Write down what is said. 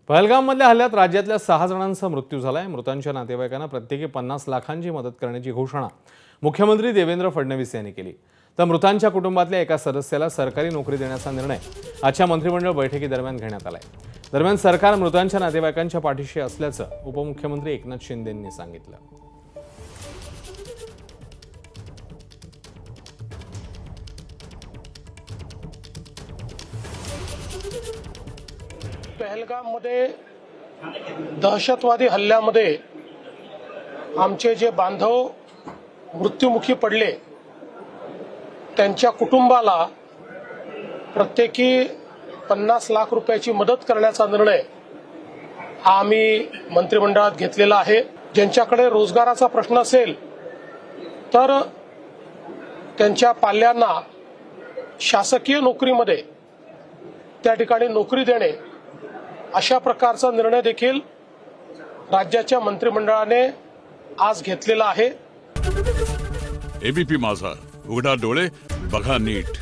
पहलगाममधल्या हल्ल्यात राज्यातल्या 6 जणांचा मृत्यू झालाय। मृतांच्या नातेवाईकांना प्रत्येकी 50 लाखांची मदत करण्याची घोषणा मुख्यमंत्री देवेंद्र फडणवीस यांनी केली। तर मृतांच्या कुटुंबातल्या एका सदस्याला सरकारी नोकरी देण्याचा निर्णय आजच्या मंत्रिमंडळ बैठकीदरम्यान घेण्यात आलाय। दरम्यान सरकार मृतांच्या नातेवाईकांच्या पाठीशी असल्याचं उपमुख्यमंत्री एकनाथ शिंदे यांनी सांगितलं। पहलगाममध्ये दहशतवादी हल्ल्यामध्ये आमचे जे बांधव मृत्युमुखी पडले त्यांच्या कुटुंबाला प्रत्येकी 50 लाख रुपयाची मदत करण्याचा निर्णय हा आम्ही मंत्रिमंडळात घेतलेला आहे। ज्यांच्याकडे रोजगाराचा प्रश्न असेल तर त्यांच्या पाल्यांना शासकीय नोकरीमध्ये त्या ठिकाणी नोकरी देणे अशा प्रकारचा निर्णय देखील राज्याच्या मंत्रिमंडळाने आज घेतलेला आहे। एबीपी माझा, उघडा डोळे बघा नीट।